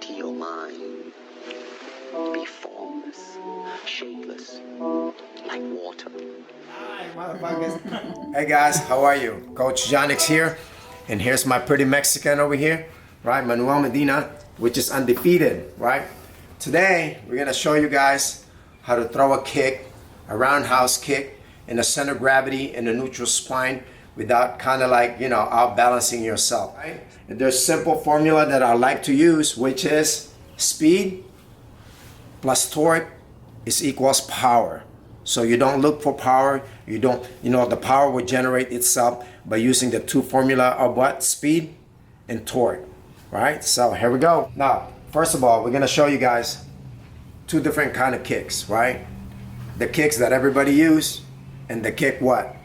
to your mind to be formless, shapeless, like water. Hi, motherfuckers. Hey guys, how are you? Coach Jhanex here, and here's my pretty Mexican over here, right? Manuel Medina, which is undefeated, right? Today, we're gonna show you guys how to throw a kick, a roundhouse kick, in the center of gravity in the neutral spine without kind of like, you know, outbalancing yourself, right? And there's a simple formula that I like to use, which is speed plus torque is equals power. So you don't look for power, you don't, you know, the power will generate itself by using the two formula of what? Speed and torque, right? So here we go. Now, first of all, we're gonna show you guys two different kind of kicks, right? The kicks that everybody use and the kick what?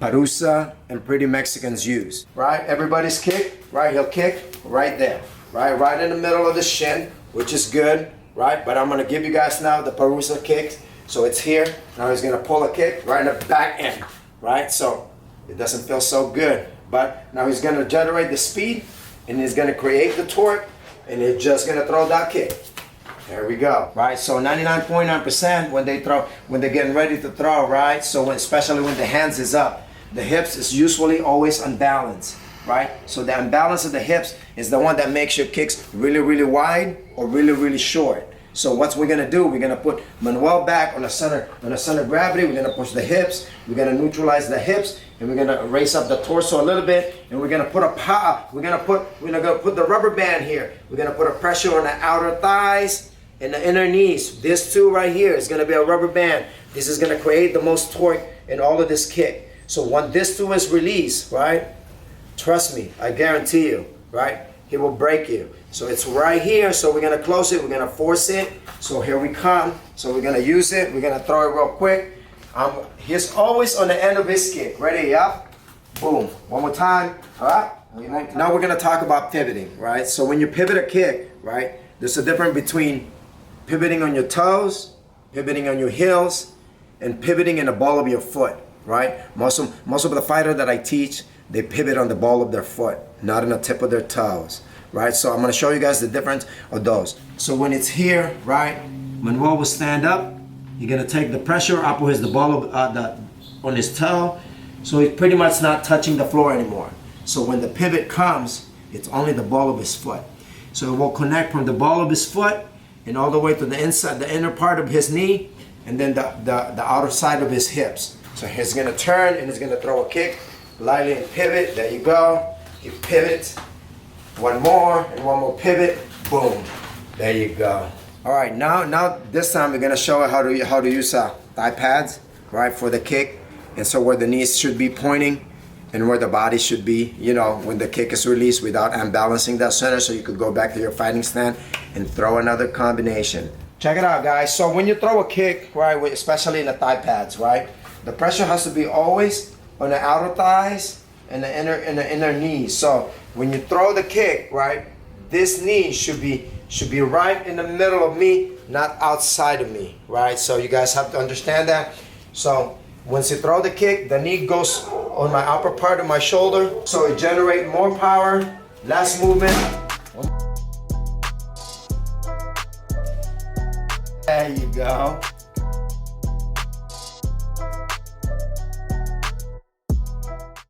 Parusa and pretty Mexicans use, right? Everybody's kick, right? He'll kick right there, right in the middle of the shin, which is good, right? But I'm gonna give you guys now the Parusa kick. So it's here. Now he's gonna pull a kick right in the back end, right? So it doesn't feel so good, but now he's gonna generate the speed and he's gonna create the torque and he's just gonna throw that kick. There we go, right? So 99.9% when they're getting ready to throw, right? So especially when the hands is up, the hips is usually always unbalanced, right? So the unbalance of the hips is the one that makes your kicks really, really wide or really, really short. So what we're gonna do, we're gonna put Manuel back on the center of gravity. We're gonna push the hips. We're gonna neutralize the hips, and we're gonna raise up the torso a little bit. And we're gonna put we're gonna put the rubber band here. We're gonna put a pressure on the outer thighs and the inner knees. This too right here is gonna be a rubber band. This is gonna create the most torque in all of this kick. So when this too is released, right? Trust me, I guarantee you, right? He will break you. So it's right here. So we're gonna close it. We're gonna force it. So here we come. So we're gonna use it. We're gonna throw it real quick. He's always on the end of his kick. Ready? Yep. Boom. One more time. All right. Now we're gonna talk about pivoting, right? So when you pivot a kick, right? There's a difference between pivoting on your toes, pivoting on your heels, and pivoting in the ball of your foot, right? Most of the fighters that I teach, they pivot on the ball of their foot, not on the tip of their toes, right? So I'm gonna show you guys the difference of those. So when it's here, right, Manuel will stand up. You're gonna take the pressure up with the ball of on his toe, so he's pretty much not touching the floor anymore. So when the pivot comes, it's only the ball of his foot. So it will connect from the ball of his foot and all the way to the inside, the inner part of his knee, and then the outer side of his hips. So he's gonna turn and he's gonna throw a kick, lightly and pivot. There you go. You pivot. One more and one more pivot. Boom. There you go. All right. Now this time we're gonna show how to use thigh pads, right, for the kick, and so where the knees should be pointing and where the body should be, you know, when the kick is released without unbalancing that center, so you could go back to your fighting stand and throw another combination. Check it out, guys. So when you throw a kick, right, especially in the thigh pads, right, the pressure has to be always on the outer thighs and the inner knees. So when you throw the kick, right, this knee should be right in the middle of me, not outside of me, right? So you guys have to understand that. So once you throw the kick, the knee goes on my upper part of my shoulder, so it generates more power, less movement. There you go.